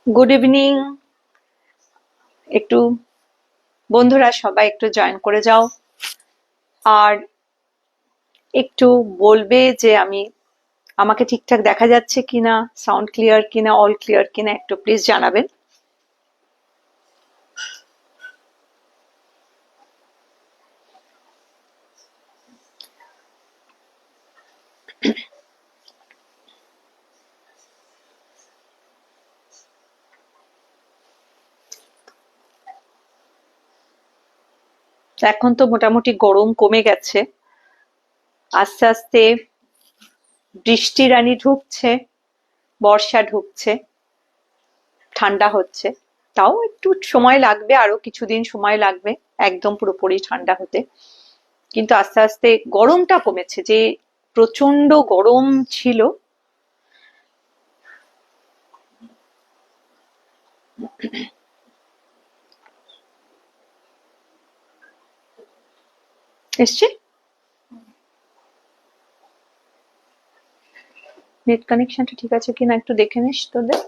Good evening. একটু বন্ধুরা সবাই একটু জয়েন করে যাও, আর একটু বলবে যে আমাকে ঠিকঠাক দেখা যাচ্ছে কিনা, সাউন্ড ক্লিয়ার কিনা, অল ক্লিয়ার কিনা, একটু প্লিজ জানাবেন। এখন তো মোটামুটি গরম কমে গেছে, আস্তে আস্তে বৃষ্টি রানী ঢুকছে, বর্ষা ঢুকছে, ঠান্ডা হচ্ছে। তাও একটু সময় লাগবে, আরো কিছুদিন সময় লাগবে একদম পুরোপুরি ঠান্ডা হতে। কিন্তু আস্তে আস্তে গরমটা কমেছে, যে প্রচন্ড গরম ছিল। এসছে নেট কানেকশনটা ঠিক আছে কিনা একটু দেখে নিস তোদের।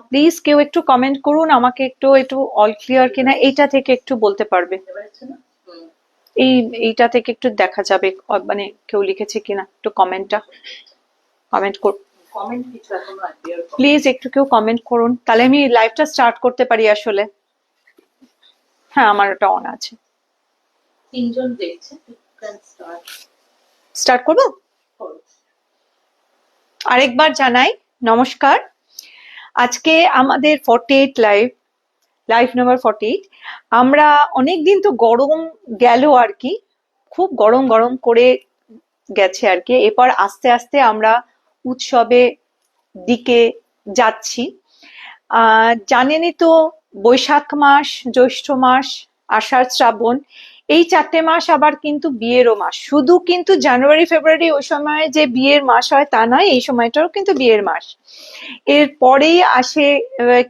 প্লিজ কেউ একটু কমেন্ট করুন, আমাকে একটু একটু অল ক্লিয়ার কিনা এইটা থেকে একটু বলতে পারবে। এই এইটা থেকে একটু দেখা যাবে মানে কেউ লিখেছে কিনা, একটু কমেন্ট করুন প্লিজ, একটু কেউ কমেন্ট করুন, তাহলে আমি লাইভটা স্টার্ট করতে পারি আসলে। হ্যাঁ, আমার ওটা অন আছে। তিনজন দেখছে, স্টার্ট করবো। আরেকবার জানাই নমস্কার। আজকে আমাদের 48 লাইভ নাম্বার 48। আমরা অনেকদিন তো গরম গেল আর কি, খুব গরম গরম করে গেছে আর কি। এরপর আস্তে আস্তে আমরা উৎসবে দিকে যাচ্ছি। জানেনই তো, বৈশাখ মাস, জ্যৈষ্ঠ মাস, আষাঢ়, শ্রাবণ, এই 4টে মাস আবার কিন্তু বিয়েরও মাস। শুধু কিন্তু জানুয়ারি ফেব্রুয়ারি ওই সময় যে বিয়ের মাস হয় তা নয়, এই সময়টাও কিন্তু বিয়ের মাস। এর পরেই আসে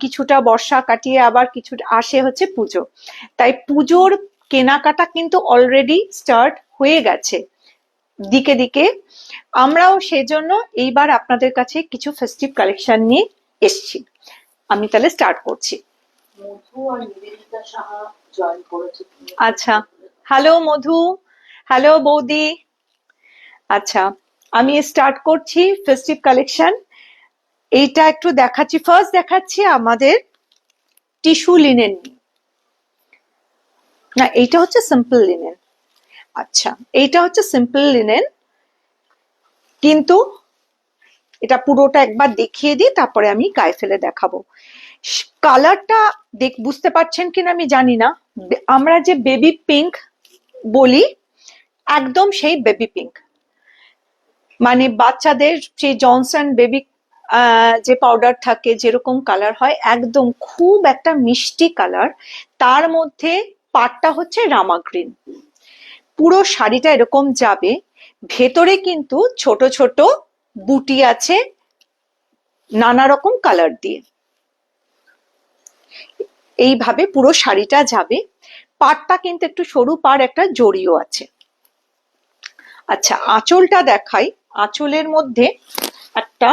কিছুটা বর্ষা কাটিয়ে আবার কিছুটা আসে হচ্ছে পুজো। তাই পুজোর কেনাকাটা কিন্তু অলরেডি স্টার্ট হয়ে গেছে দিকে দিকে। আমরাও সেজন্য এইবার আপনাদের কাছে কিছু ফেস্টিভ কালেকশন নিয়ে এসছি। আমি তাহলে স্টার্ট করছি। মধু আর নিবেদিতা সাহা জয়েন করেছে। আচ্ছা, হ্যালো মধু, হ্যালো বৌদি। আচ্ছা, আমি স্টার্ট করছি ফেস্টিভ কালেকশন। এইটা একটু দেখাচ্ছি, ফার্স্ট দেখাচ্ছি আমাদের টিস্যু লিনেন। না, এইটা হচ্ছে সিম্পল লিনেন। আচ্ছা, এইটা হচ্ছে সিম্পল লিনেন, কিন্তু এটা পুরোটা একবার দেখিয়ে দিই, তারপরে আমি গায়ে ফেলে দেখাবো। কালারটা বুঝতে পারছেন কিনা আমি জানি না। আমরা যে বেবি পিঙ্ক বলি, একদম সেই বেবি পিঙ্ক, মানে বাচ্চাদের সেই জনসন বেবি যে পাউডার থাকে যেরকম কালার হয়, একদম খুব একটা মিষ্টি কালার। তার মধ্যে পাটটা হচ্ছে রামা গ্রিন। পুরো শাড়িটা এরকম যাবে, ভেতরে কিন্তু ছোট ছোট বুটি আছে নানা রকম কালার দিয়ে। এইভাবে পুরো শাড়িটা যাবে। পাটটা কিন্তু একটু সরু পাড়, একটা জড়িও আছে। আচ্ছা, আঁচলটা দেখাই। আঁচলের মধ্যে একটা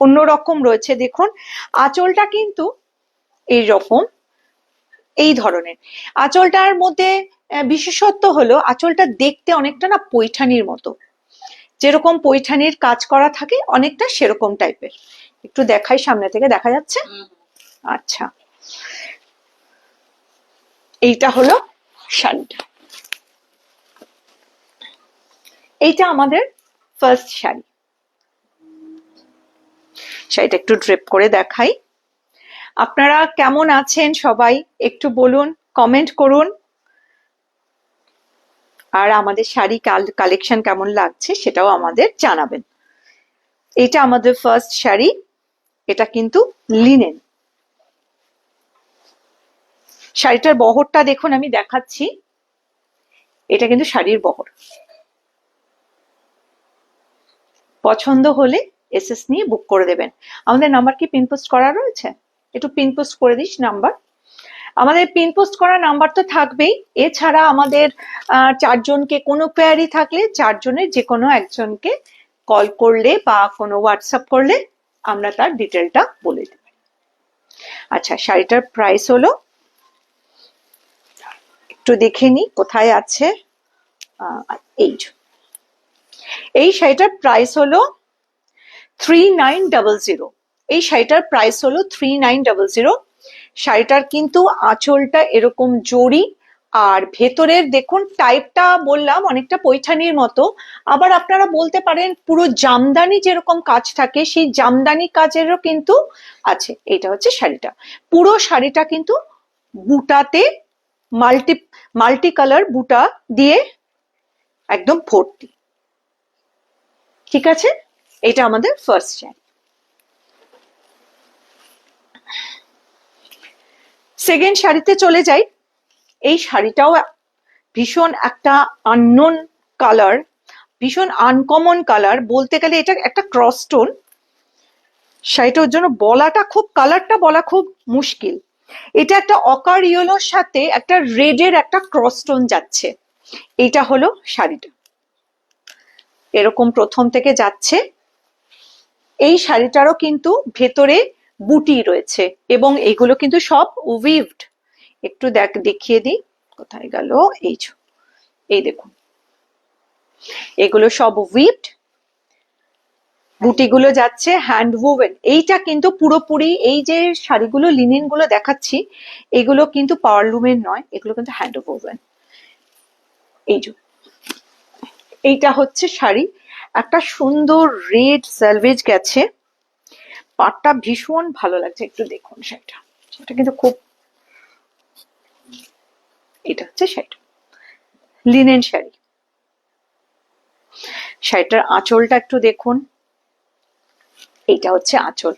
অন্যরকম রয়েছে, দেখুন আঁচলটা কিন্তু এইরকম, এই ধরনের। আঁচলটার মধ্যে বিশেষত্ব হলো আঁচলটা দেখতে অনেকটা না পৈঠানির মতো, যেরকম পৈঠানির কাজ করা থাকে অনেকটা সেরকম টাইপের। একটু দেখাই, সামনে থেকে দেখা যাচ্ছে? আচ্ছা, এইটা হলো শাড়িটা। এইটা আমাদের ফার্স্ট শাড়ি। শাড়িটা একটু ড্রেপ করে দেখাই। আপনারা কেমন আছেন সবাই একটু বলুন, কমেন্ট করুন। আর আমাদের শাড়ি কালেকশন কেমন লাগছে সেটাও আমাদের জানাবেন। এটা আমাদের ফার্স্ট শাড়ি, এটা কিন্তু লিনেন। শাড়িটার বহরটা দেখুন, আমি দেখাচ্ছি। এটা কিন্তু শাড়ির বহর। পছন্দ হলে এসএস নিয়ে বুক করে দেবেন। আমাদের নাম্বার কি পিন পোস্ট করা রয়েছে? একটু পিন পোস্ট করে দিস নাম্বার। আমাদের পিন পোস্ট করা নাম্বার তো থাকবেই, এছাড়া আমাদের 4 জনকে কোনো কোয়ারি থাকলে 4 জনের যে কোনো একজনকে কল করলে বা কোনো হোয়াটসঅ্যাপ করলে আমরা তার ডিটেলটা বলে দেব। আচ্ছা, শাড়িটার প্রাইস হলো, একটু দেখে নি কোথায় আছে, এই যে। এই শাড়িটার প্রাইস হলো 3900। এই শাড়িটার প্রাইস হলো 3900। শাড়িটার কিন্তু আঁচলটা এরকম জরি, আর ভেতরের দেখুন টাইপটা বললাম অনেকটা পৈঠানির মতো, আবার আপনারা বলতে পারেন পুরো জামদানি যেরকম কাজ থাকে সেই জামদানি কাজেরও কিন্তু আছে। এটা হচ্ছে শাড়িটা, পুরো শাড়িটা কিন্তু বুটাতে মাল্টি কালার বুটা দিয়ে একদম ভর্তি। ঠিক আছে, এটা আমাদের ফার্স্ট শাড়ি। সেকেন্ড শাড়িতে চলে যাই। এই শাড়িটাও ভীষণ একটা আননোন কালার, ভীষণ আনকমন কালার বলতে গেলে। এটা একটা ক্রস টোন। শাড়িটার জন্য বলাটা খুব, কালারটা বলা খুব মুশকিল। এটা একটা অকার ইয়েলোর সাথে একটা রেডের একটা ক্রস টোন যাচ্ছে। এটা হলো শাড়িটা, এরকম প্রথম থেকে যাচ্ছে। এই শাড়িটারও কিন্তু ভেতরে বুটি রয়েছে এবং এগুলো কিন্তু সব উইভড। একটু দেখিয়ে দিই, কোথায় গেল, এই দেখুন, এগুলো সব উইভড, বুটিগুলো যাচ্ছে হ্যান্ড ওভেন। এইটা কিন্তু পুরোপুরি, এই যে শাড়িগুলো লিনেন গুলো দেখাচ্ছি এগুলো কিন্তু পাওয়ারলুমের নয়, এগুলো কিন্তু হ্যান্ড ওভেন। এইটা হচ্ছে শাড়ি, একটা সুন্দর রেড সালভেজ গেছে, পাটটা ভীষণ ভালো লাগছে। একটু দেখুন শাড়িটা, সেটা কিন্তু খুব, এটা হচ্ছে শাড়িটা, লিনেন শাড়ি। শাড়িটার আঁচলটা একটু দেখুন, এইটা হচ্ছে আঁচল।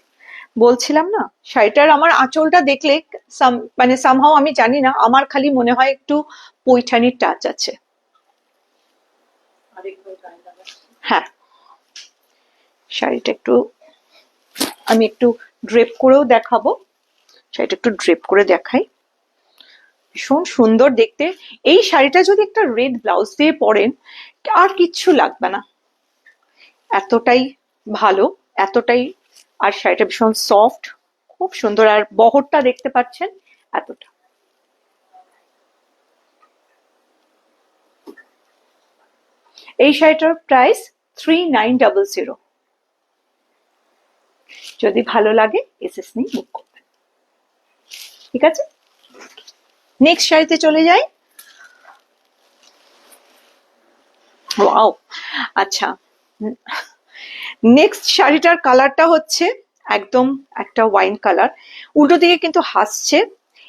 বলছিলাম না, শাড়িটার আমার আঁচলটা দেখলে মানে সামহাও আমি জানি না, আমার খালি মনে হয় একটু পৈঠানির টাচ আছে। হ্যাঁ, শাড়িটা একটু আমি একটু ড্রেপ করেও দেখাবো, শাড়িটা একটু ড্রেপ করে দেখাই, ভীষণ সুন্দর দেখতে। এই শাড়িটা যদি একটা রেড ব্লাউজ দিয়ে পরেন আর কিচ্ছু লাগবে না, এতটাই ভালো, এতটাই। আর শাড়িটা ভীষণ সফট, খুব সুন্দর, আর বহরটা দেখতে পাচ্ছেন এতটা। এই শাড়িটার প্রাইস 3900। যদি ভালো লাগে এসএস নিয়ে বুক করবেন। ঠিক আছে, নেক্সট শাড়িতে চলে যাই। ওয়াও, আচ্ছা, নেক্সট শাড়িটার কালারটা হচ্ছে একদম একটা ওয়াইন কালার। উল্টো দিকে কিন্তু হাসছে,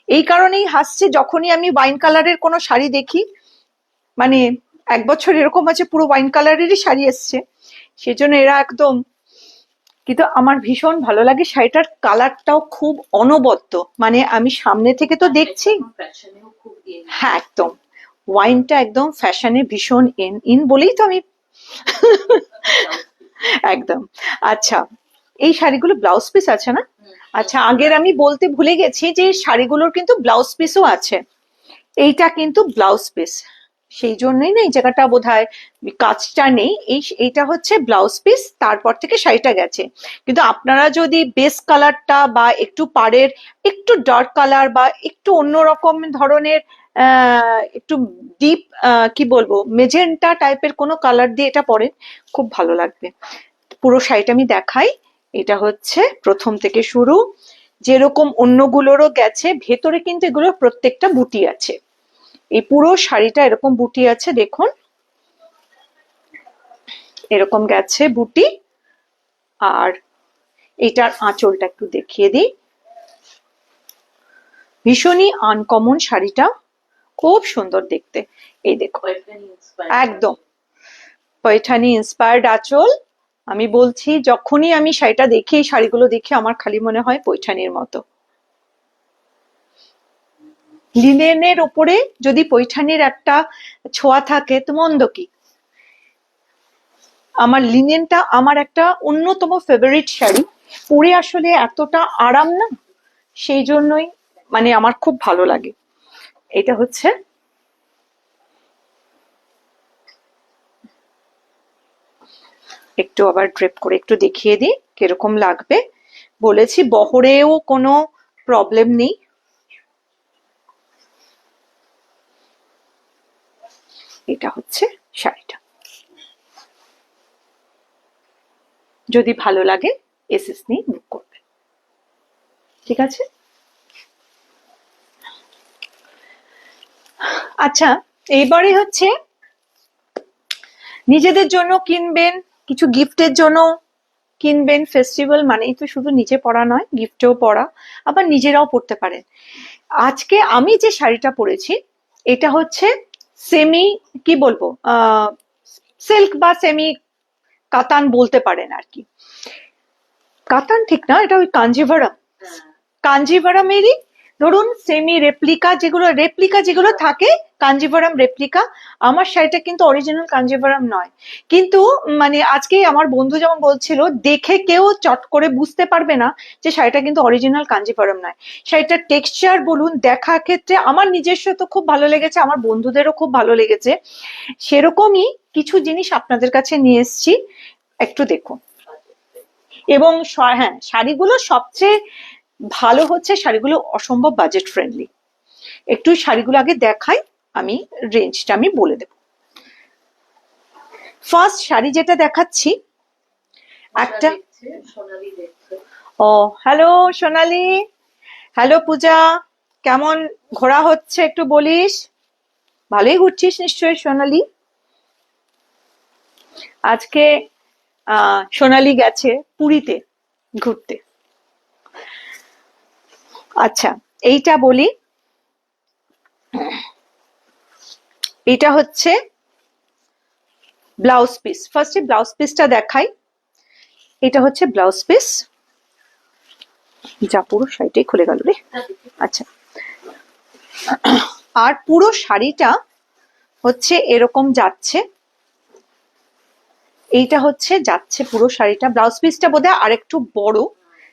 এই কারণেই হাসছে, যখনই আমি ওয়াইন কালারের কোনো শাড়ি দেখি, মানে 1 বছর এরকম আছে পুরো ওয়াইন কালারেরই শাড়ি এসছে, সেজন্য এরা একদম। কিন্তু আমার ভীষণ ভালো লাগে শাড়িটার কালারটাও খুব অনবদ্য, মানে আমি সামনে থেকে তো দেখছি, হ্যাঁ একদম ওয়াইনটা একদম ফ্যাশনে ভীষণ ইন বলেই তো আমি একদম। আচ্ছা, এই শাড়িগুলো ব্লাউজ পিস আছে না? আচ্ছা, আগের আমি বলতে ভুলে গেছি যে শাড়িগুলোর কিন্তু ব্লাউজ পিসও আছে। এইটা কিন্তু ব্লাউজ পিস, সেই জন্যই না এই জায়গাটা বোধহয় কাজটা নেই, এইটা হচ্ছে ব্লাউজ পিস, তারপর থেকে শাড়িটা গেছে। কিন্তু আপনারা যদি বেস কালারটা বা একটু পাড়ের একটু ডার্ক কালার বা একটু অন্যরকম ধরনের একটু ডিপ কি বলবো মেজেন্টা টাইপের কোনো কালার দিয়ে এটা পরেন, খুব ভালো লাগবে। পুরো শাড়িটা আমি দেখাই। এটা হচ্ছে প্রথম থেকে শুরু, যেরকম অন্যগুলোরও গেছে, ভেতরে কিন্তু এগুলো প্রত্যেকটা বুটি আছে। এই পুরো শাড়িটা এরকম বুটি আছে, দেখুন এরকম গেছে বুটি। আর এটার আঁচলটা একটু দেখিয়ে দিই, ভীষণই আনকমন শাড়িটা, খুব সুন্দর দেখতে। এই দেখো, একদম পৈঠানি ইন্সপায়ার্ড আঁচল। আমি বলছি, যখনই আমি শাড়িটা দেখি, এই শাড়িগুলো দেখে আমার খালি মনে হয় পৈঠানির মতো। লিনেনের ওপরে যদি পৈঠানির একটা ছোঁয়া থাকে তো মন্দ কি। আমার লিনেনটা আমার একটা অন্যতম ফেভারিট শাড়ি, পরে আসলে এতটা আরাম না, সেই জন্যই মানে আমার খুব ভালো লাগে। এটা হচ্ছে একটু আবার ড্রেপ করে একটু দেখিয়ে দিই কিরকম লাগবে। বলেছি বহরেও কোনো প্রবলেম নেই। এটা হচ্ছে শাড়িটা। যদি ভালো লাগে এসএস নিয়ে বুক করবে, ঠিক আছে? আচ্ছা, এইবারে হচ্ছে নিজেদের জন্য কিনবেন, কিছু গিফটের জন্য কিনবেন। ফেস্টিভ্যাল মানেই তো শুধু নিজে পরা নয়, গিফটেও পরা, আবার নিজেরাও পরতে পারেন। আজকে আমি যে শাড়িটা পরেছি এটা হচ্ছে সেমি, কি বলবো, সিল্ক বা সেমি কাতান বলতে পারেন আর কি। কাতান ঠিক না, এটা ওই কাঞ্জিভারাম, কাঞ্জিভারামেরই ধরুন সেমি রেপ্লিকা যেগুলো থাকে, কাঞ্জিভারাম রেপ্লিকা। আমার শাড়িটা কিন্তু অরিজিনাল কাঞ্জিভারাম নয়, কিন্তু মানে আজকে আমার বন্ধু যেমন বলছিল দেখে কেউ চট করে বুঝতে পারবে না যে শাড়িটা কিন্তু অরিজিনাল কাঞ্জিভারাম নয়। শাড়িটার টেক্সচার বলুন, দেখা ক্ষেত্রে আমার নিজস্ব তো খুব ভালো লেগেছে, আমার বন্ধুদেরও খুব ভালো লেগেছে। সেরকমই কিছু জিনিস আপনাদের কাছে নিয়ে এসেছি, একটু দেখুন। এবং হ্যাঁ, শাড়িগুলো সবচেয়ে ভালো হচ্ছে শাড়িগুলো অসম্ভব বাজেট ফ্রেন্ডলি। একটু শাড়িগুলো আগে দেখাই, আমি রেঞ্জটা আমি বলে দেব। ফার্স্ট শাড়ি যেটা দেখাচ্ছি একটা, ও হ্যালো সোনালি, হ্যালো পূজা, কেমন ঘোরা হচ্ছে একটু বলিস? ভালোই ঘুরছিস নিশ্চয়ই সোনালি। আজকে সোনালি গেছে পুরীতে ঘুরতে। আচ্ছা, এইটা বলি, এটা হচ্ছে ব্লাউজ পিস। ফার্স্টে ব্লাউজ পিসটা দেখাই। এটা হচ্ছে ব্লাউজ পিস, যা পুরো শাড়িটাই খুলে গেল রে। আচ্ছা, আর পুরো শাড়িটা হচ্ছে এরকম যাচ্ছে, এইটা হচ্ছে যাচ্ছে পুরো শাড়িটা। ব্লাউজ পিসটা বোধহয় আরেকটু বড়,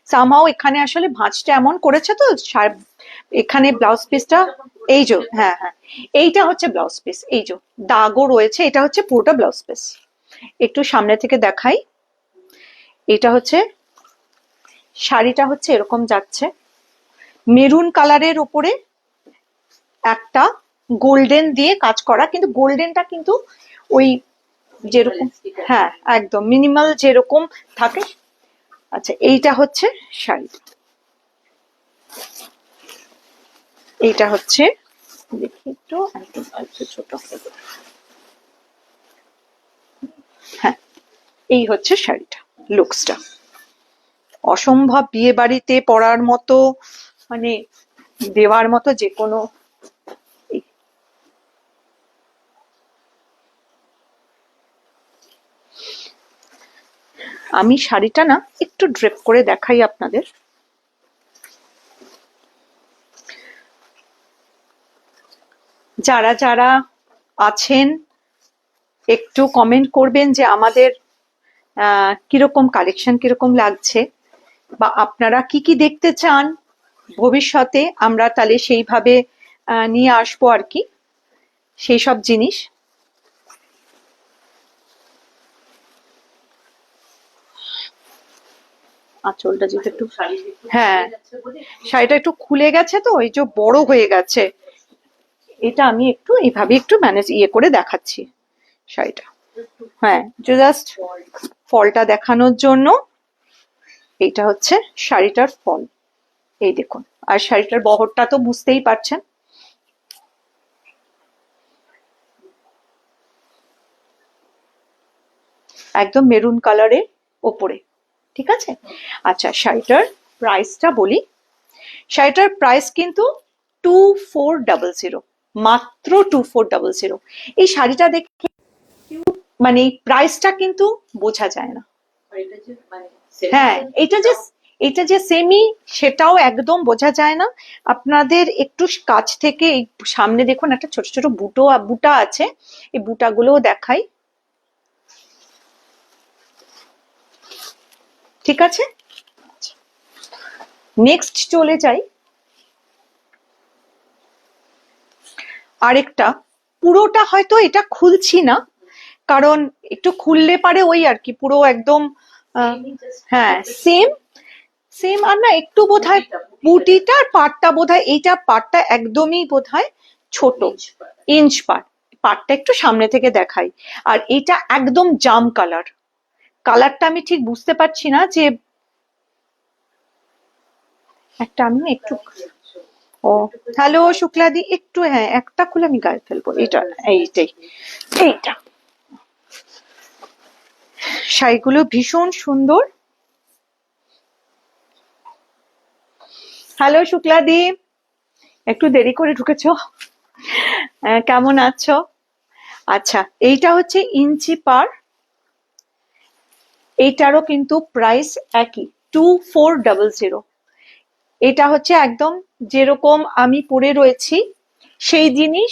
সামহাও এখানে আসলে ভাঁজটা এমন করেছে তো এখানে ব্লাউজ পিসটা, এই যে হ্যাঁ হ্যাঁ, এইটা হচ্ছে ব্লাউজ পিস, এই যে দাগও রয়েছে, এটা হচ্ছে পুরোটা ব্লাউজ পিস। একটু সামনে থেকে দেখাই। এটা হচ্ছে শাড়িটা হচ্ছে এরকম যাচ্ছে, মেরুন কালারের উপরে একটা গোল্ডেন দিয়ে কাজ করা, কিন্তু গোল্ডেনটা কিন্তু ওই যেরকম, হ্যাঁ একদম মিনিমাল যেরকম থাকে। আচ্ছা, এইটা হচ্ছে শাড়ি, এইটা হচ্ছে, দেখি একটু একদম একটু ছোট, হ্যাঁ এই হচ্ছে শাড়িটা। লুকসটা অসম্ভব, বিয়ে বাড়িতে পরার মতো, মানে দেওয়ার মতো যে কোনো। আমি শাড়িটা না একটু ড্রেপ করে দেখাই আপনাদের। যারা যারা আছেন একটু কমেন্ট করবেন যে আমাদের কিরকম কালেকশন কিরকম লাগছে, বা আপনারা কি কি দেখতে চান ভবিষ্যতে, আমরা তাহলে সেইভাবে নিয়ে আসবো আর কি সেই সব জিনিস। আঁচলটা যেহেতু একটু, হ্যাঁ শাড়িটা একটু খুলে গেছে তো, এই যে বড় হয়ে গেছে, এটা আমি একটু এইভাবে একটু ম্যানেজ করে দেখাচ্ছি শাড়িটা। হ্যাঁ, জাস্ট ফলটা দেখানোর জন্য। এইটা হচ্ছে শাড়িটার ফল, এই দেখুন। আর শাড়িটার বহরটা তো বুঝতেই পারছেন, একদম মেরুন কালারের ওপরে, ঠিক আছে? আচ্ছা, শাড়িটার প্রাইসটা বলি। শাড়িটার প্রাইস কিন্তু 2400, মাত্র 2400। এই শাড়িটা দেখে মানে প্রাইসটা কিন্তু বোঝা যায় না। হ্যাঁ, এটা যে সেমি সেটাও একদম বোঝা যায় না। আপনাদের একটু কাছ থেকে এই সামনে দেখুন, একটা ছোট ছোট বুটা আছে, এই বুটাগুলোও দেখাই, ঠিক আছে? নেক্সট চলে যাই। আরেকটা, পুরোটা হয়তো এটা খুলছি না, কারণ একটু খুললে পারে ওই আর কি পুরো একদম হ্যাঁ সেম সেম। আর না একটু বোধহয় বুটিটার পাটটা বোধহয়, এইটা পাটটা একদমই বোধহয় ছোট, ইঞ্চ পাট। পাটটা একটু সামনে থেকে দেখাই। আর এটা একদম জাম কালার, কালারটা আমি ঠিক বুঝতে পারছি না যে একটা, আমি একটু ও হ্যালো শুক্লাদি, একটু হ্যাঁ একটা খুলে আমি গায়ে ফেলবো। এটা এইটাই, এইটা শাড়িগুলো ভীষণ সুন্দর। হ্যালো শুক্লাদি, একটু দেরি করে ঢুকেছো, কেমন আছো? আচ্ছা, এইটা হচ্ছে ইঞ্চি পার, এইটারও কিন্তু প্রাইস একই 2400। এটা হচ্ছে একদম যেরকম আমি পরে রয়েছি সেই জিনিস,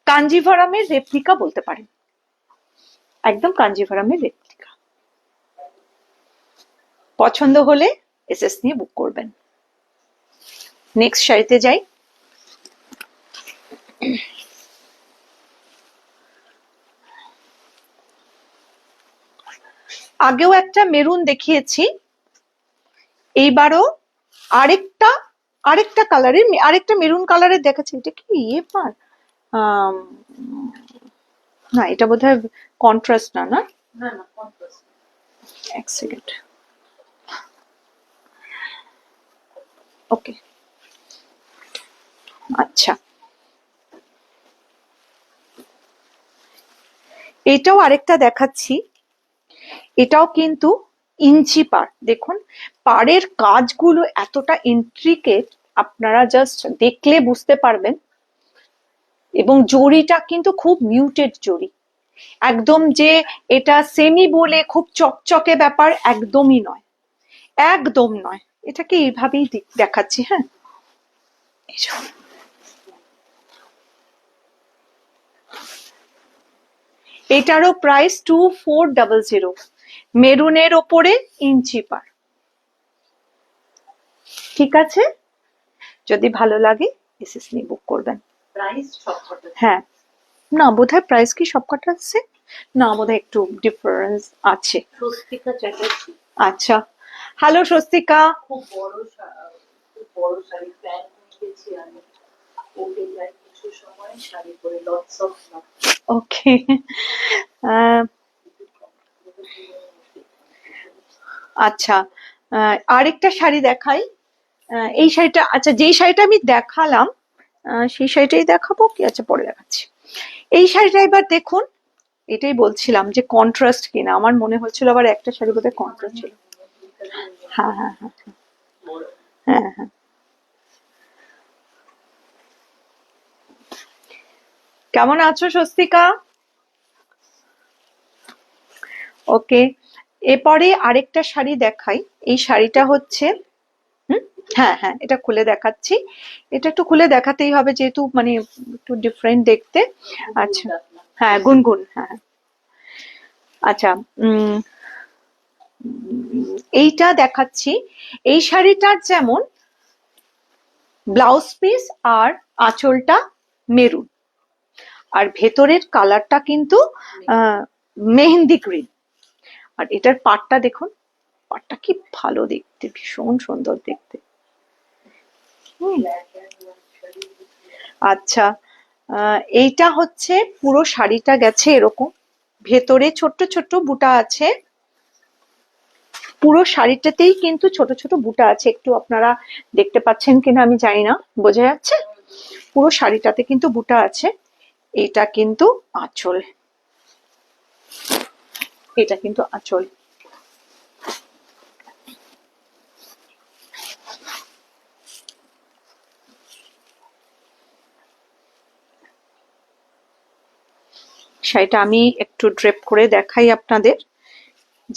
কাঞ্জিভারামের রেপ্লিকা বলতে পারেন, একদম কাঞ্জিভারামের রেপ্লিকা। পছন্দ হলে এসএস নিয়ে বুক করবেন। নেক্সট শাড়িতে যাই। আগেও একটা মেরুন দেখিয়েছি, এইবারও আরেকটা আরেকটা কালারের, আরেকটা মেরুন কালারের দেখাচ্ছি। এটা কি ইয়ে পার, না এটা বোধহয় কন্ট্রাস্ট না, না এক সেকেন্ড, ওকে আচ্ছা। এটাও আরেকটা দেখাচ্ছি, এটাও কিন্তু ইঞ্চি পার। দেখুন পাড়ের কাজগুলো এতটা ইন্ট্রিকেট, আপনারা জাস্ট দেখলে বুঝতে পারবেন। এবং জড়িটা কিন্তু খুব মিউটেড জড়ি, একদম যে এটা সেমি বলে খুব চকচকে ব্যাপার একদমই নয়, একদম নয়। এটাকে এইভাবেই দেখাচ্ছি। হ্যাঁ, এটারও প্রাইস 2400, মেরুনের ওপরে ইঞ্চি পার। ঠিক আছে, যদি ভালো লাগে এসএস নিয়ে বুক করবেন। হ্যাঁ, না বোধহয় প্রাইস কি সবকটা আছে, না বোধহয় একটু ডিফারেন্স আছে। আচ্ছা, হ্যালো স্বস্তিকা। খুব বড় শাড়ি প্ল্যান হয়ে গেছি আমি, ওকে যাই কিছু সময় শাড়ি পরে লটস অফ ওকে, আচ্ছা আরেকটা শাড়ি দেখাই। এই শাড়িটা, আচ্ছা যেই শাড়িটা আমি দেখালাম সেই শাড়িটাই দেখাবো কি, আচ্ছা পরে দেখাচ্ছি। এই শাড়িটা এবার দেখুন, এটাই বলছিলাম যে কন্ট্রাস্ট কিনা, আমার মনে হচ্ছিল আবার একটা শাড়ি বোধহয় কন্ট্রাস্ট ছিল। হ্যাঁ হ্যাঁ হ্যাঁ হ্যাঁ হ্যাঁ। কেমন আছো স্বস্তিকা? ওকে, এরপরে আরেকটা শাড়ি দেখাই। এই শাড়িটা হচ্ছে হ্যাঁ হ্যাঁ এটা খুলে দেখাচ্ছি। এটা একটু খুলে দেখাতেই হবে যেহেতু মানে একটু ডিফারেন্ট দেখতে। আচ্ছা হ্যাঁ গুনগুন, হ্যাঁ আচ্ছা এইটা দেখাচ্ছি। এই শাড়িটার যেমন ব্লাউজ পিস আর আঁচলটা মেরুন, আর ভেতরের কালারটা কিন্তু মেহেন্দি গ্রিন। আর এটার পাটটা দেখুন, পাটটা কি ভালো দেখতে, ভীষণ সুন্দর দেখতে। আচ্ছা, এইটা হচ্ছে পুরো শাড়িটা গেছে এরকম, ভেতরে ছোট্ট ছোট্ট বুটা আছে, পুরো শাড়িটাতেই কিন্তু ছোট ছোট বুটা আছে। একটু আপনারা দেখতে পাচ্ছেন কিনা আমি জানি না, বোঝা যাচ্ছে? পুরো শাড়িটাতে কিন্তু বুটা আছে। এটা কিন্তু আঁচল, এটা কিন্তু আঁচল। শাড়িটা আমি একটু ড্রেপ করে দেখাই আপনাদের,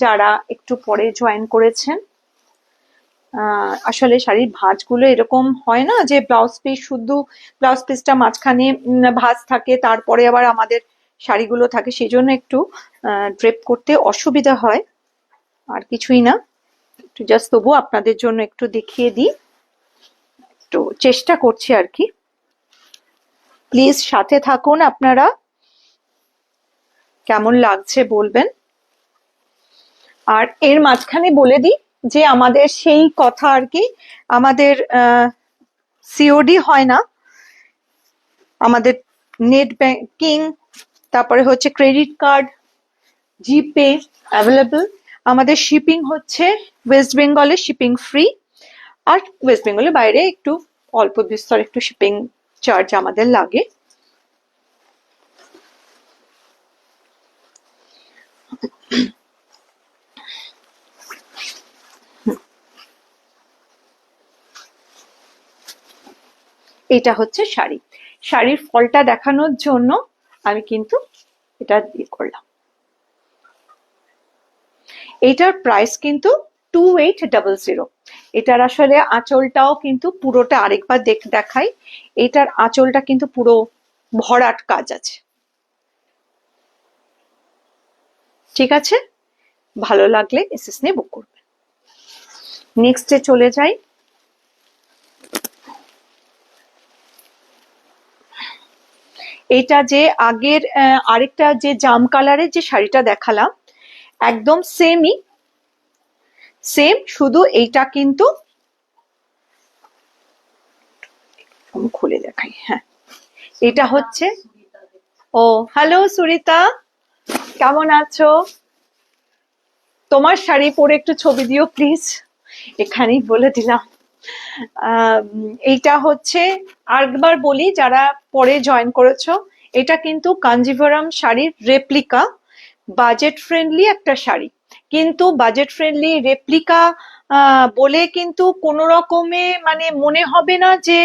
যারা একটু পরে জয়েন করেছেন। আসলে শাড়ির ভাঁজগুলো এরকম হয় না যে ব্লাউজ পিস, শুধু ব্লাউজ পিসটা মাঝখানে ভাঁজ থাকে, তারপরে আবার আমাদের শাড়িগুলো থাকে, সেই জন্য একটু ড্রেপ করতে অসুবিধা হয়, আর কিছুই না। একটু জাস্ট তবু আপনাদের জন্য একটু দেখিয়ে দিই, একটু চেষ্টা করছি আর কি। প্লিজ সাথে থাকুন, আপনারা কেমন লাগছে বলবেন। আর এর মাঝখানে বলে দিই যে আমাদের সেই কথা আর কি, আমাদের সিওডি হয় না, আমাদের নেট ব্যাংকিং, তারপরে হচ্ছে ক্রেডিট কার্ড, জিপে অ্যাভেলেবল। আমাদের শিপিং হচ্ছে ওয়েস্ট বেঙ্গলে শিপিং ফ্রি, আর ওয়েস্ট বেঙ্গলের বাইরে একটু অল্প বিস্তর একটু শিপিং চার্জ আমাদের লাগে। এটা হচ্ছে শাড়ি। শাড়ির ফলটা দেখানোর জন্য আমি কিন্তু এটা দিয়ে করলাম। এটার প্রাইস কিন্তু 2800। এটার আসলে আঁচলটাও কিন্তু পুরোটা আরেকবার দেখাই, এটার আঁচলটা কিন্তু পুরো ভরাট কাজ আছে। ঠিক আছে, ভালো লাগলে এসএস নিয়ে বুক করবে। নেক্সটে চলে যাই। এটা যে আগের আরেকটা যে জাম কালারের যে শাড়িটা দেখালাম, একদম সেমই, সেম, শুধু এইটা কিন্তু খুলে দেখাই। হ্যাঁ, এটা হচ্ছে, ও হ্যালো সুরিতা, কেমন আছো? তোমার শাড়ি পরে একটু ছবি দিও প্লিজ, এখানেই বলে দিলাম। এইটা হচ্ছে, আরেকবার বলি যারা পরে জয়েন করেছো, এটা কিন্তু কাঞ্জিভরম শাড়ির রেপ্লিকা, বাজেট ফ্রেন্ডলি একটা শাড়ি। কিন্তু বাজেট ফ্রেন্ডলি রেপ্লিকা বলে কিন্তু কোনো রকমে মানে মনে হবে না যে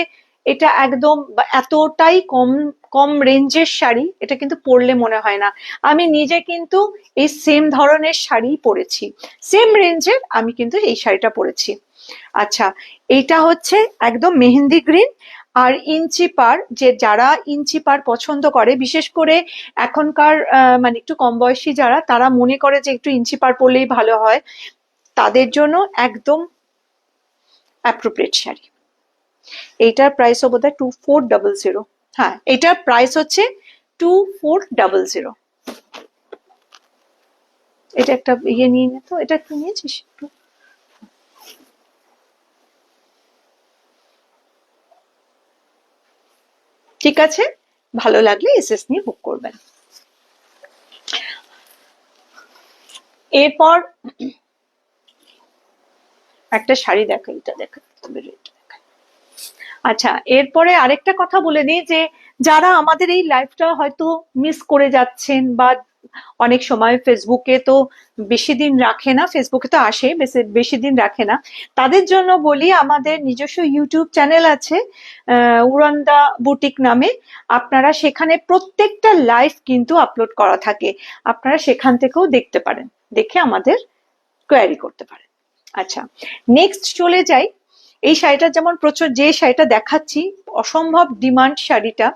এটা একদম এতটাই কম কম রেঞ্জের শাড়ি, এটা কিন্তু পরলে মনে হয় না। আমি নিজে কিন্তু এই সেম ধরনের শাড়ি পরেছি, সেম রেঞ্জের আমি কিন্তু এই শাড়িটা পরেছি। আচ্ছা, এটা হচ্ছে একদম মেহেন্দি গ্রিন, আর ইঞ্চি পার, যে যারা ইঞ্চি পার পছন্দ করে, বিশেষ করে এখনকার মানে একটু কম বয়সী যারা, তারা মনে করে যে একটু ইঞ্চি পার পরলেই ভালো হয়, তাদের জন্য একদম অ্যাপ্রোপ্রিয়েট শাড়ি। এইটার প্রাইস বোধ হয় 2400। হ্যাঁ, এটার প্রাইস হচ্ছে 2400। এটা একটা ইয়ে নিয়ে নে তো, এটা একটু নিয়েছিস একটু। ঠিক আছে, ভালো লাগলে এসএস নিয়ে বুক করবেন। এরপর একটা শাড়ি দেখা, এটা দেখা, আচ্ছা এরপরে আরেকটা কথা বলে দিই, যে যারা আমাদের এই লাইফটা হয়তো মিস করে যাচ্ছেন, বা অনেক সময় ফেসবুকে তো বেশি দিন রাখে না, ফেসবুকে তো আসে বেশি দিন রাখে না, তাদের জন্য বলি আমাদের নিজস্ব ইউটিউব চ্যানেল আছে উড়ান্দা বুটিক নামে। আপনারা সেখানে প্রত্যেকটা লাইভ কিন্তু আপলোড করা থাকে, আপনারা সেখান থেকেও দেখতে পারেন, দেখে আমাদের কোয়ারি করতে পারেন। আচ্ছা, নেক্সট চলে যাই। এই শাড়িটা যেমন প্রচুর, যে শাড়িটা দেখাচ্ছি অসম্ভব ডিমান্ড শাড়িটা,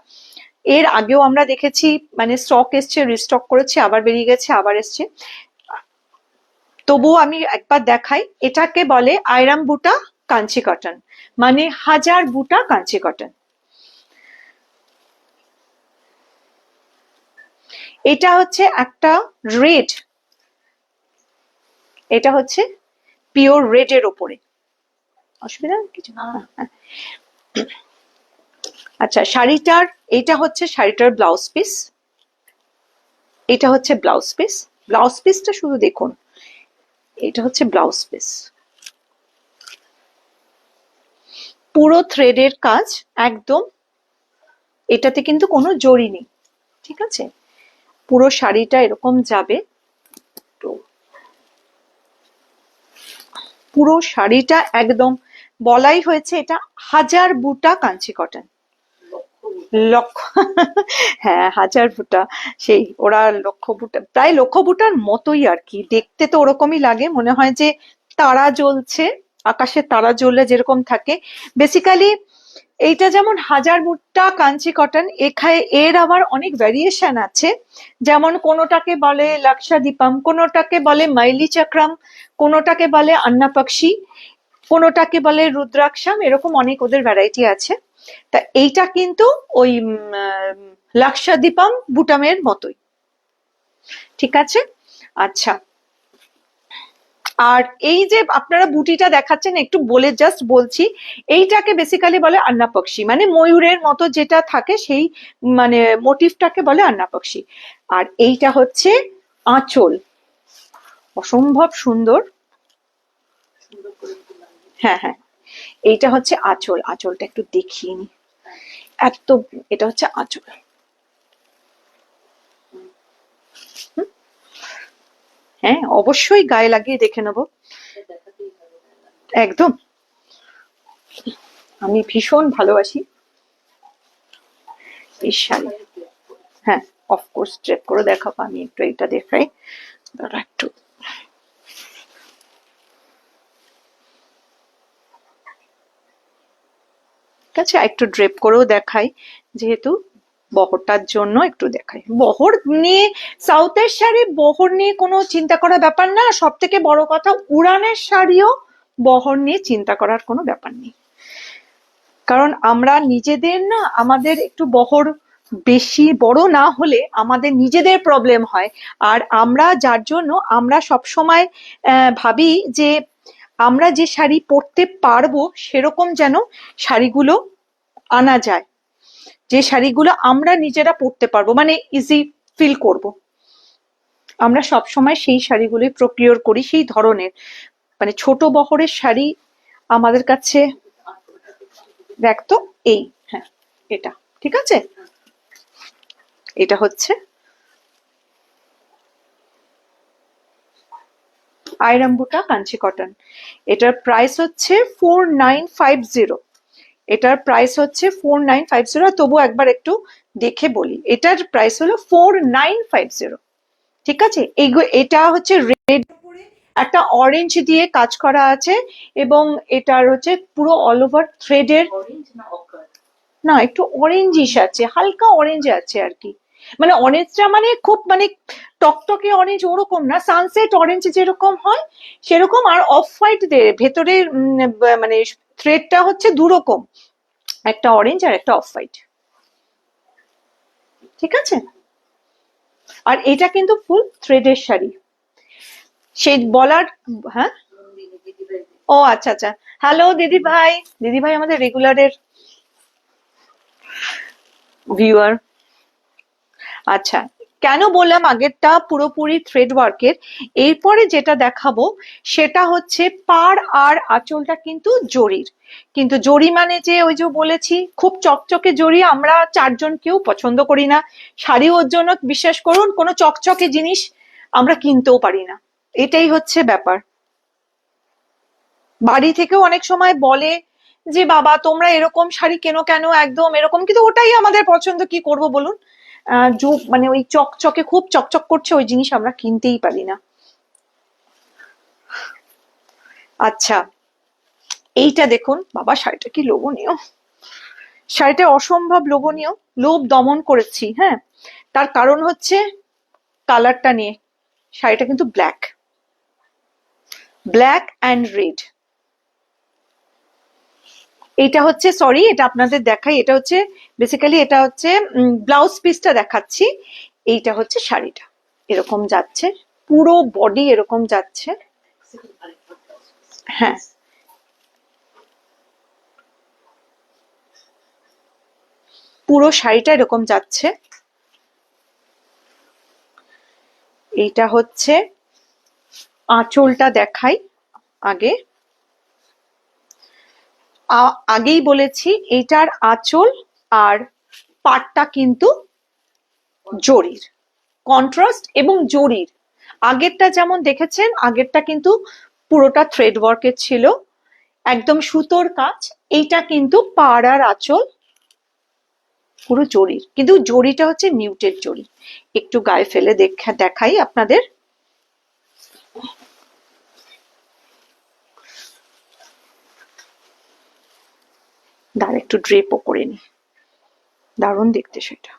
এর আগেও আমরা দেখেছি, মানে স্টক এসছে, রিস্টক করেছে, আবার বেরিয়ে গেছে, আবার এসছে, তবুও আমি একবার দেখাই। এটাকে বলে আয়রাম বুটা কাঞ্চি কটন, মানে হাজার বুটা কাঞ্চি কটন। এটা হচ্ছে একটা রেড, এটা হচ্ছে পিওর রেড এর ওপরে, অসুবিধা কিছু না। আচ্ছা, শাড়িটার, এটা হচ্ছে শাড়িটার ব্লাউজ পিস, এটা হচ্ছে ব্লাউজ পিস, ব্লাউজ পিসটা শুধু দেখুন, এটা হচ্ছে ব্লাউজ পিস, পুরো থ্রেডের কাজ একদম, এটাতে কিন্তু কোনো জড়ি নেই, ঠিক আছে, পুরো শাড়িটা এরকম যাবে, তো পুরো শাড়িটা একদম বলাই হয়েছে এটা হাজার বুটা কাঞ্চি কটন। লক্ষ, হ্যাঁ হাজার বুটা, সেই ওরা লক্ষ বুটা, প্রায় লক্ষ বুটার মতোই আর কি, দেখতে তো ওরকমই লাগে, মনে হয় যে তারা জ্বলছে, আকাশে তারা জ্বললে যেরকম থাকে। বেসিক্যালি এইটা যেমন হাজার বুটা কাঞ্চি কটন, এখানে এর আবার অনেক ভ্যারিয়েশন আছে, যেমন কোনোটাকে বলে লাক্ষাদীপম, কোনোটাকে বলে মাইলি চক্রম, কোনোটাকে বলে আন্নাপক্ষী, কোনোটাকে বলে রুদ্রাক্ষম, এরকম অনেক ওদের ভ্যারাইটি আছে। তা এইটা কিন্তু ওই লাক্ষাদ্বীপম বুটামের মতোই, ঠিক আছে। আচ্ছা, আর এই যে আপনারা বুটিটা দেখাচ্ছেন, একটু বলে জাস্ট বলছি, এইটাকে বেসিক্যালি বলে আন্না পক্ষী, মানে ময়ূরের মতো যেটা থাকে সেই মানে মোটিভটাকে বলে আন্না পক্ষী। আর এইটা হচ্ছে আঁচল, অসম্ভব সুন্দর। সুন্দর করে ফুল আনবে। হ্যাঁ হ্যাঁ, এইটা হচ্ছে আঁচল, আঁচলটা একটু দেখিয়ে নি। এত, এটা হচ্ছে আঁচল। হুম, হ্যাঁ অবশ্যই গায়ে লাগিয়ে দেখে নেবো, এটা দেখাতেই হবে না। একদম। আমি ভীষণ ভালোবাসি এই শাড়ি। শাড়ি dress করে। হ্যাঁ, অফকোর্স ট্রেপ করে দেখাবো, আমি একটু এইটা দেখাই, দাঁড়া একটু। ঠিক আছে, একটু ড্রেপ করেও দেখাই, যেহেতু বহরটার জন্য একটু দেখাই। বহর নিয়ে, সাউথের শাড়ি বহর নিয়ে কোনো চিন্তা করার ব্যাপার না, সব থেকে বড় কথা উড়ানের শাড়িও বহর নিয়ে চিন্তা করার কোনো ব্যাপার নেই। কারণ আমরা নিজেদের না, আমাদের একটু বহর বেশি বড় না হলে আমাদের নিজেদের প্রবলেম হয়। আর আমরা যার জন্য আমরা সব সময় ভাবি যে আমরা যে শাড়ি পরতে পারবো সেরকম যেন শাড়িগুলো আনা যায়, যে শাড়িগুলো আমরা নিজেরা পরতে পারবো, মানে ইজি ফিল করব, আমরা সব সময় সেই শাড়িগুলোই প্রকিওর করি, সেই ধরনের মানে ছোট বহরের শাড়ি আমাদের কাছে। দেখ তো, এই, হ্যাঁ এটা ঠিক আছে। এটা হচ্ছে আইরাম্বুটা কাঞ্চি কটন, এটার প্রাইস হচ্ছে 4950। এটার প্রাইস হচ্ছে 4950, তবু একবার একটু দেখে বলি, এটার প্রাইস হলো 4950, ঠিক আছে। এটা হচ্ছে রেড, একটা অরেঞ্জ দিয়ে কাজ করা আছে, এবং এটার হচ্ছে পুরো অল ওভার থ্রেডের। অরেঞ্জ না অকার? না, একটু অরেঞ্জিশ আছে, হালকা অরেঞ্জ আছে আর কি, মানে অরেঞ্জটা মানে খুব মানে টকটকে অরেঞ্জ ওরকম না, সানসেট অরেঞ্জ যেরকম হয় সেরকম। আর অফ হোয়াইট ভেতরের মানে থ্রেডটা হচ্ছে দুরকম, একটা অরেঞ্জ আর একটা অফ হোয়াইট, ঠিক আছে। আর এটা কিন্তু ফুল থ্রেডের শাড়ি, সেই বলার। হ্যাঁ, নন্দিনী দিদিভাই। ও আচ্ছা আচ্ছা, হ্যালো দিদি ভাই, দিদি ভাই আমাদের রেগুলারের ভিউয়ার। আচ্ছা, কেন বললাম আগেরটা পুরোপুরি থ্রেড ওয়ার্কের, এরপরে যেটা দেখাবো সেটা হচ্ছে পাড় আর আঁচলটা কিন্তু জরির। কিন্তু জরি মানে যে ওই যে বলেছি খুব চকচকে জরি আমরা চারজন কেউ পছন্দ করি না, শাড়ি ওর জন্য বিশ্বাস করুন কোনো চকচকে জিনিস আমরা কিনতেও পারি না, এটাই হচ্ছে ব্যাপার। বাড়ি থেকেও অনেক সময় বলে যে বাবা তোমরা এরকম শাড়ি কেনো কেন, একদম এরকম, কিন্তু ওটাই আমাদের পছন্দ, কি করব বলুন। মানে ওই চকচকে খুব চকচক করছে ওই জিনিস আমরা কিনতেই পারি না। আচ্ছা, এইটা দেখুন বাবা, শাড়িটা কি লোভনীয়, শাড়িটা অসম্ভব লোভনীয়, লোভ দমন করেছি, হ্যাঁ। তার কারণ হচ্ছে কালারটা নিয়ে, শাড়িটা কিন্তু ব্ল্যাক, ব্ল্যাক অ্যান্ড রেড। এটা হচ্ছে, সরি এটা আপনাদের দেখাই, এটা হচ্ছে বেসিক্যালি এটা হচ্ছে ব্লাউজ পিসটা দেখাচ্ছি, এইটা হচ্ছে শাড়িটা এরকম যাচ্ছে, পুরো বডি এরকম যাচ্ছে। হ্যাঁ, পুরো শাড়িটা এরকম যাচ্ছে। এইটা হচ্ছে আঁচলটা দেখাই আগে, আগেই বলেছি এটার আঁচল আর পাটটা কিন্তু জরির, কন্ট্রাস্ট এবং জরির। আগেরটা যেমন দেখেছেন, আগেরটা কিন্তু পুরোটা থ্রেড ওয়ার্কের ছিল, একদম সুতোর কাজ। এইটা কিন্তু পাড় আর আঁচল পুরো জরির, কিন্তু জরিটা হচ্ছে মিউটেড জরি। একটু গায়ে ফেলে দেখাই আপনাদের। দাঁড়া একটু ড্রেপও করে নি, দারুণ দেখতে সেটা।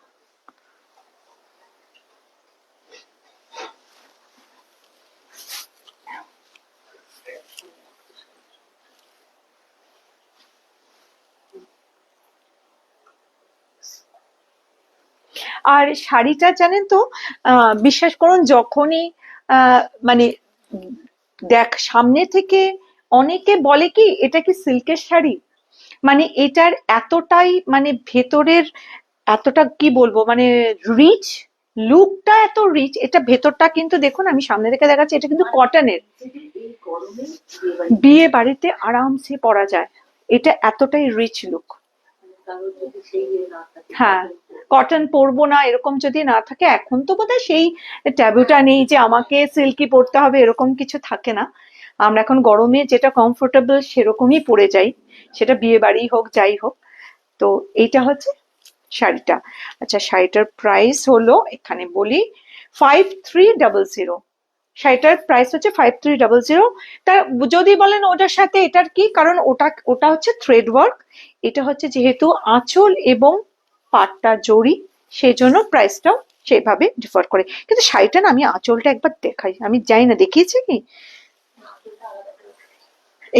আর শাড়িটা জানেন তো, বিশ্বাস করুন, যখনই মানে দেখ সামনে থেকে অনেকে বলে কি এটা কি সিল্কের শাড়ি, মানে এটার এতটাই মানে ভেতরের এতটা কি বলবো মানে রিচ, লুকটা এত রিচ, এটা ভেতরটা কিন্তু দেখুন, আমি সামনে থেকে দেখাচ্ছি, এটা কিন্তু কটনের, এই গরমে বিয়ে বাড়িতে আরামসে পরা যায়, এটা এতটাই রিচ লুক। কারোর যদি সেই ইয়ে না থাকে, হ্যাঁ, কটন পরবো না এরকম যদি না থাকে, এখন তো বোধহয় সেই ট্যাবুটা নেই যে আমাকে সিল্কি পরতে হবে, এরকম কিছু থাকে না। আমরা এখন গরমে যেটা কমফোর্টেবল সেরকমই পরে যাই, সেটা বিয়ে বাড়ি হোক যাই হোক। তো এইটা হচ্ছে শাড়িটা। আচ্ছা, শাড়িটার প্রাইস হলো, এখানে বলি, 5300। শাড়িটার প্রাইস হচ্ছে 5300। তা যদি বলেন ওটার সাথে এটার কি, কারণ ওটা ওটা হচ্ছে থ্রেড ওয়ার্ক, এটা হচ্ছে যেহেতু আঁচল এবং পাটটা জড়ি, সেই জন্য প্রাইসটাও সেভাবে ডিফার করে। কিন্তু শাড়িটা না, আমি আঁচলটা একবার দেখাই, আমি জানি না দেখিয়েছি কি,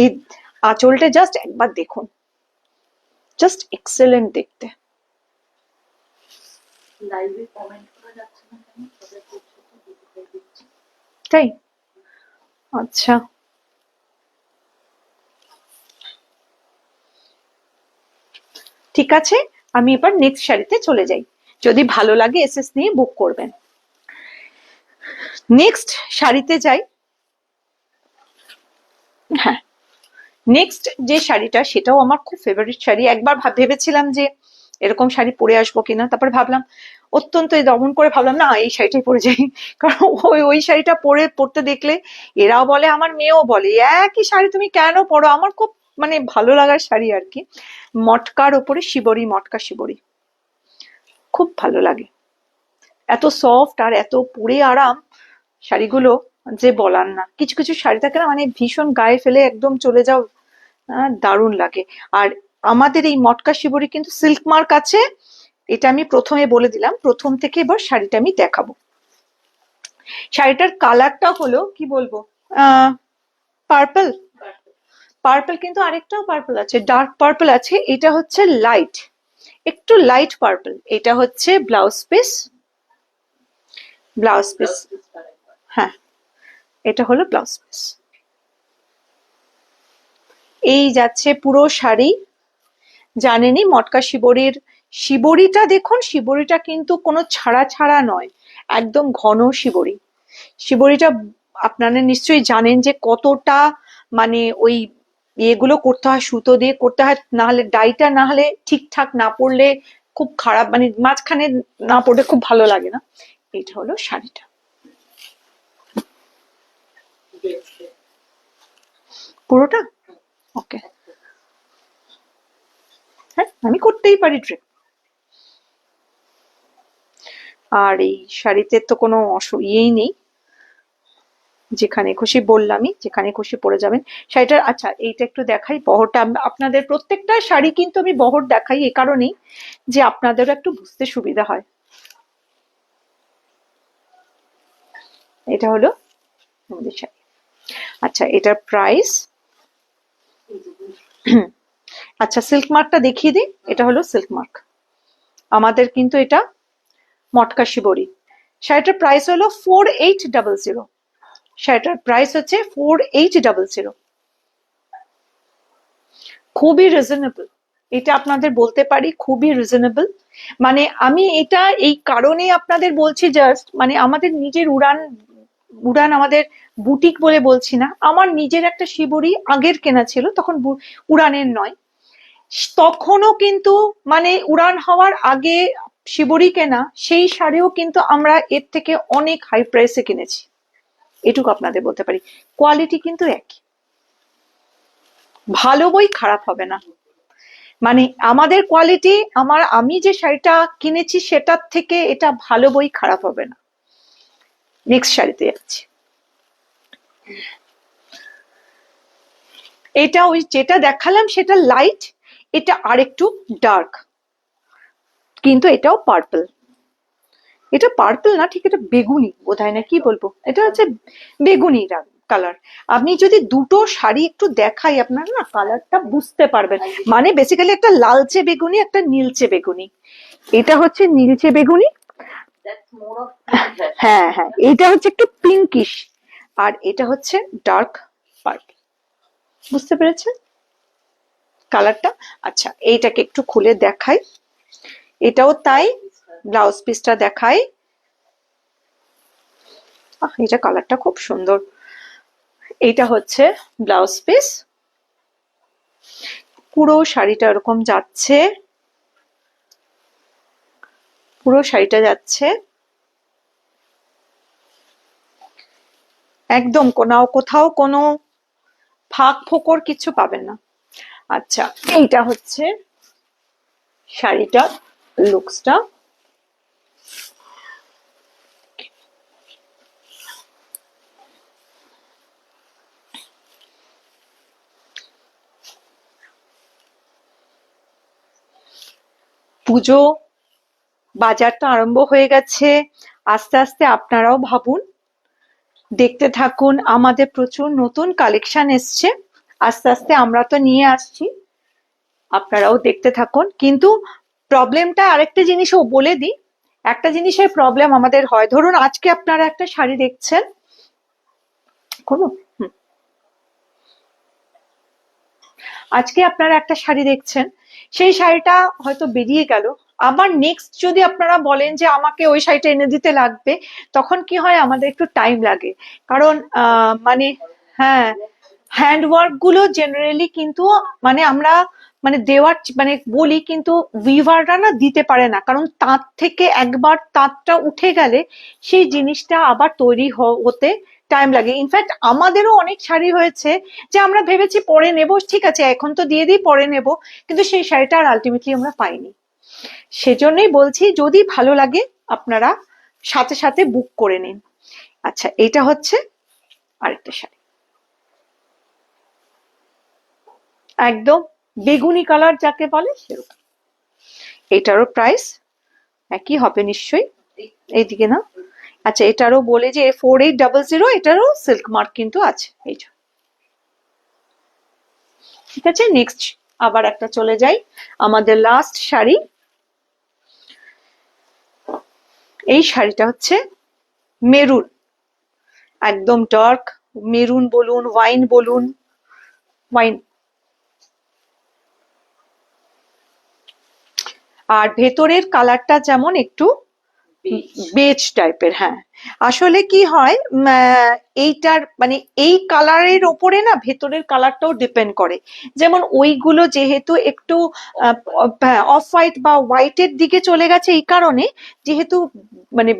এই আঁচলটা জাস্ট একবার দেখুন, জাস্ট এক্সেলেন্ট দেখতে। লাইভে কমেন্ট করা যাচ্ছে না কেন? সবাই করছে তো, দিতে দিচ্ছে। তাই? আচ্ছা, ঠিক আছে, আমি এবার নেক্সট শাড়িতে চলে যাই। যদি ভালো লাগে এসএস নিয়ে বুক করবেন। নেক্সট শাড়িতে যাই। হ্যাঁ, নেক্সট যে শাড়িটা, সেটাও আমার খুব ফেভারিট শাড়ি। একবার ভেবেছিলাম যে এরকম শাড়ি পরে আসবো কিনা, তারপর ভাবলাম, অত্যন্ত দমন করে ভাবলাম না, এই শাড়িটাই পরে যাই। কারণ ওই শাড়িটা পরতে দেখলে এরাও বলে, আমার মেয়েও বলে, একই শাড়ি তুমি কেন পরো, আমার খুব মানে ভালো লাগার শাড়ি আর কি। মটকার ওপরে শিবরি, মটকা শিবরি, খুব ভালো লাগে, এত সফট আর এত পরে আরাম শাড়িগুলো, যে বলার না। কিছু কিছু শাড়ি থাকে না, মানে ভীষণ গায়ে ফেলে একদম চলে যাও, দারুণ লাগে। আর আমাদের এই মটকা শিবরি কিন্তু সিল্ক মার্ক আছে, এটা আমি প্রথমে বলে দিলাম। প্রথম থেকে এবার শাড়িটা আমি দেখাবো। শাড়িটার কালারটা হলো কি বলবো, পার্পল। পার্পল, কিন্তু আরেকটাও পার্পল আছে, ডার্ক পার্পল আছে, এটা হচ্ছে লাইট, একটু লাইট পার্পল। এটা হচ্ছে ব্লাউজ পিস, ব্লাউজ পিস, হ্যাঁ, এটা হলো ব্লাউজ পিস। এই যাচ্ছে পুরো শাড়ি। জানেনই মটকা শিবরির শিবরিটা দেখুন, শিবরিটা কিন্তু কোনো ছাড়া ছাড়া নয়, একদম ঘন শিবরি। শিবরিটা আপনারা নিশ্চয়ই জানেন যে কতটা মানে ওই ইয়েগুলো করতে হয়, সুতো দিয়ে করতে হয়, না হলে ডাইটা না হলে ঠিকঠাক না পড়লে খুব খারাপ, মানে মাঝখানে না পড়লে খুব ভালো লাগে না। এটা হলো শাড়িটা, পুরোটা। ওকে, হ্যাঁ, আমি করতেই পারি ট্রিক। আর এই শাড়িতে তো কোনো ইয়েই নেই, যেখানে খুশি বললামই, যেখানে খুশি পরে যাবেন শাড়িটার। আচ্ছা, এইটা একটু দেখাই বহরটা। আপনাদের প্রত্যেকটা শাড়ি কিন্তু আমি বহর দেখাই এ কারণেই যে আপনাদেরও একটু বুঝতে সুবিধা হয়। এটা হলো আমাদের শাড়ি। আচ্ছা, এটার প্রাইস, আচ্ছা সিল্ক মার্কটা দেখিয়ে দিই। এটা হলো সিল্ক মার্ক, আমাদের কিন্তু এটা মটকা শিবরি। শাড়িটার প্রাইস হলো 4800। শাড়িটার প্রাইস হচ্ছে 4800, খুবই রিজনেবল। এটা আপনাদের বলতে পারি খুবই রিজনেবল। মানে আমি এটা এই কারণে আপনাদের বলছি, জাস্ট মানে আমাদের নিজের উড়ান উড়ান আমাদের বুটিক বলে বলছি না, আমার নিজের একটা শিবরি আগের কেনা ছিল, তখন উড়ানের নয়, তখনও কিন্তু মানে উড়ান হওয়ার আগে শিবরি কেনা, সেই শাড়িও কিন্তু আমরা এর থেকে অনেক হাই প্রাইসে কিনেছি, এটুকু আপনাদের বলতে পারি। কোয়ালিটি কিন্তু একই, ভালো বই খারাপ হবে না, মানে আমাদের কোয়ালিটি, আমি যে শাড়িটা কিনেছি সেটার থেকে এটা ভালো বই খারাপ হবে না। নেক্সট শাড়িতে যাচ্ছি। এটা ওই যেটা দেখালাম সেটা লাইট, এটা আরেকটু ডার্ক, কিন্তু এটাও পার্পল। এটা পার্পল না, ঠিক এটা বেগুনি বোধহয়, না কি বলবো, এটা হচ্ছে বেগুনি কালার। আপনি যদি দুটো শাড়ি একটু দেখাই আপনারা না কালারটা বুঝতে পারবেন, মানে বেসিক্যালি একটা লালচে বেগুনি, একটা নীলচে বেগুনি। এটা হচ্ছে নীলচে বেগুনি, That's more of pink hair. হ্যাঁ হ্যাঁ, এটা হচ্ছে একটু পিঙ্কিশ আর এটা হচ্ছে ডার্ক পার্পল। বুঝতে পেরেছেন কালারটা? আচ্ছা, এইটাকে একটু খুলে দেখাই। এটাও তাই, ব্লাউজ পিসটা দেখাই। এটা কালারটা খুব সুন্দর। এইটা হচ্ছে ব্লাউজ পিস, পুরো শাড়িটা এরকম যাচ্ছে, পুরো শাড়িটা যাচ্ছে একদম, কোথাও কোনো ফাঁক ফোকর কিছু পাবেন না। আচ্ছা, এইটা হচ্ছে শাড়িটা লুকসটা। পুজো বাজার তো আরম্ভ হয়ে গেছে, আস্তে আস্তে আপনারাও ভাবুন, দেখতে থাকুন, আমাদের প্রচুর নতুন কালেকশন এসছে, আস্তে আস্তে আমরা তো নিয়ে আসছি, আপনারাও দেখতে থাকুন। কিন্তু প্রবলেমটা আরেকটা জিনিসও বলে দিই, একটা জিনিসের প্রবলেম আমাদের হয়, ধরুন আজকে আপনারা একটা শাড়ি দেখছেন, কোনো আজকে আপনারা একটা শাড়ি দেখছেন, সেই শাড়িটা হয়তো বেরিয়ে গেল, আবার নেক্সট যদি আপনারা বলেন যে আমাকে ওই শাড়িটা এনে দিতে লাগবে, তখন কি হয় আমাদের একটু টাইম লাগে, কারণ মানে হ্যাঁ, হ্যান্ডওয়ার্ক গুলো জেনারেলি কিন্তু মানে আমরা মানে দেওয়ার মানে বলি, কিন্তু উইভাররা না দিতে পারে না, কারণ তাঁত থেকে একবার তাঁতটা উঠে গেলে সেই জিনিসটা আবার তৈরি হতে টাইম লাগে। ইনফ্যাক্ট আমাদেরও অনেক শাড়ি হয়েছে যে আমরা ভেবেছি পরে নেব, ঠিক আছে এখন তো দিয়ে দিই পরে নেব, কিন্তু সেই শাড়িটা আর আলটিমেটলি আমরা পাইনি। সেজন্যই বলছি যদি ভালো লাগে আপনারা সাথে সাথে বুক করে নিন। আচ্ছা, এটা হচ্ছে আরেকটা শাড়ি, একদম বেগুনি কালার যাকে বলে সেরকম। এটারও প্রাইস একই হবে নিশ্চয়ই, এইদিকে না? আচ্ছা, এটারও বলে যে 4800, এটারও সিল্ক মার্ক কিন্তু আছে, এই যে। ঠিক আছে, নেক্সট আবার একটা চলে যাই, আমাদের লাস্ট শাড়ি। এই শাড়িটা হচ্ছে মেরুন, একদম ডার্ক মেরুন বলুন, ওয়াইন বলুন, ওয়াইন, আর ভেতরের কালারটা যেমন একটু বেজ টাইপের। হ্যাঁ, আসলে কি হয়, এইটার মানে এই কালারের ওপরে না ভেতরের কালারটাও ডিপেন্ড করে, যেমন ওইগুলো যেহেতু একটু অফ হোয়াইট বা হোয়াইটের দিকে চলে গেছে, এই কারণে যেহেতু মানে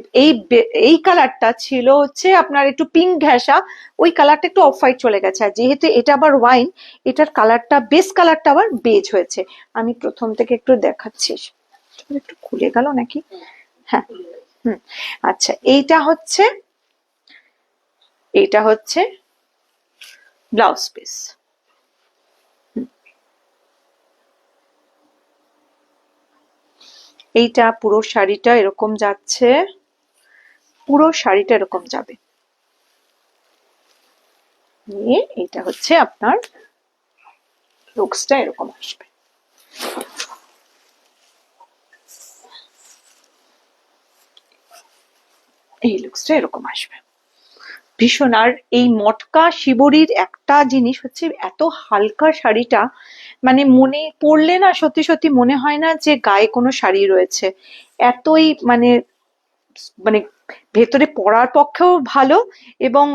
এই কালারটা ছিল হচ্ছে আপনার একটু পিঙ্ক ঘেঁষা, ওই কালারটা একটু অফ হোয়াইট চলে গেছে, আর যেহেতু এটা আবার ওয়াইন, এটার কালারটা বেস কালারটা আবার বেজ হয়েছে। আমি প্রথম থেকে একটু দেখাচ্ছি, একটু খুলে গেল নাকি? হ্যাঁ, আচ্ছা, এইটা হচ্ছে ব্লাউজ পিস। এইটা পুরো শাড়িটা এরকম যাচ্ছে, পুরো শাড়িটা এরকম যাবে, নিয়ে এইটা হচ্ছে আপনার লুকসটা এরকম আসবে। এই লুকসটা এরকম আসবে ভীষণ। আর এই মটকা শিবরীর একটা জিনিস হচ্ছে, এত হালকা শাড়িটা, মানে মনে পড়লে না সত্যি সত্যি মনে হয় না যে গায়ে কোনো শাড়ি রয়েছে, এতই মানে মানে ভেতরে পরার পক্ষেও ভালো, এবং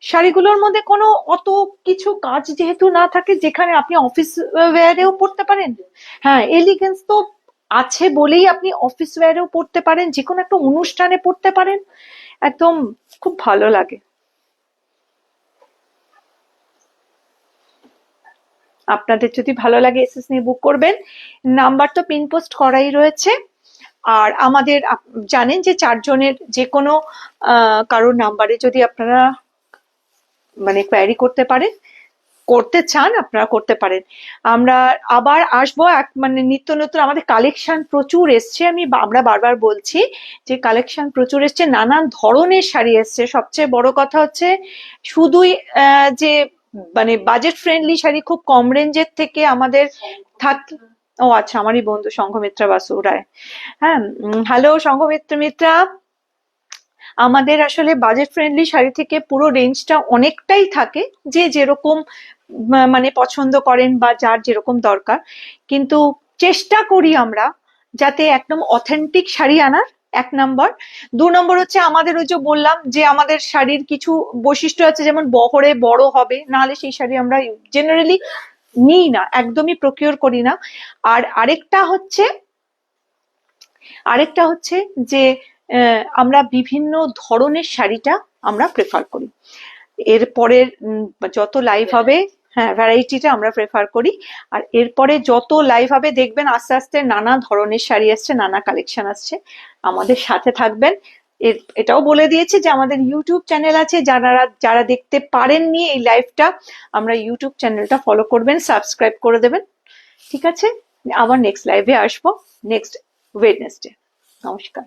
শাড়িগুলোর মধ্যে কোনো অত কিছু কাজ যেহেতু না থাকে, যেখানে আপনি অফিস ওয়্যারেও পরতে পারেন। হ্যাঁ, এলিগেন্স তো আছে বলেই আপনি অফিস ওয়্যারেও পরতে পারেন, যে কোনো একটা অনুষ্ঠানে পরতে পারেন, একদম খুব ভালো লাগে। আপনাদের যদি ভালো লাগে এসএস নিয়ে বুক করবেন, নাম্বার তো পিন পোস্ট করাই রয়েছে, আর আমাদের জানেন যে 4 জনের যে কোনো কারোর নাম্বারে যদি আপনারা মানে কোয়ারি করতে চান, আপনারা করতে পারেন। আমরা আবার আসবো, মানে নিত্য নতুন আমাদের কালেকশন প্রচুর এসছে, আমরা বারবার বলছি যে কালেকশন প্রচুর এসছে, নানান ধরনের শাড়ি এসছে। সবচেয়ে বড় কথা হচ্ছে শুধুই যে মানে বাজেট ফ্রেন্ডলি শাড়ি খুব কম রেঞ্জের থেকে আমাদের থাকে। ও আচ্ছা, আমারই বন্ধু সংঘমিত্রা বাসু রায়। হ্যাঁ, হ্যালো সংঘমিত্রা মিত্রা, আমাদের আসলে বাজেট ফ্রেন্ডলি শাড়ি থেকে পুরো রেঞ্জটা অনেকটাই থাকে, যে যেরকম মানে পছন্দ করেন বা যার যেরকম দরকার, কিন্তু চেষ্টা করি আমরা যাতে একদম অথেন্টিক শাড়ি আনার, 1 নম্বর। 2 নম্বর হচ্ছে আমাদের ওই যে বললাম যে আমাদের শাড়ির কিছু বৈশিষ্ট্য আছে, যেমন বহরে বড় হবে, নাহলে সেই শাড়ি আমরা জেনারেলি নিই না, একদমই প্রকিওর করি না। আর আরেকটা হচ্ছে যে আমরা বিভিন্ন ধরনের শাড়িটা আমরা প্রেফার করি। এরপরের যত লাইভ হবে, হ্যাঁ, ভ্যারাইটিটা আমরা প্রেফার করি। আর এরপরে যত লাইভ হবে দেখবেন আস্তে আস্তে নানা ধরনের শাড়ি আসছে, নানা কালেকশন আসছে। আমাদের সাথে থাকবেন। এটাও বলে দিয়েছি যে আমাদের ইউটিউব চ্যানেল আছে, যারা দেখতে পারেননি এই লাইভটা, আমরা ইউটিউব চ্যানেলটা ফলো করবেন, সাবস্ক্রাইব করে দেবেন। ঠিক আছে, আবার নেক্সট লাইভে আসবো, নেক্সট ওয়েডনেসডে। নমস্কার।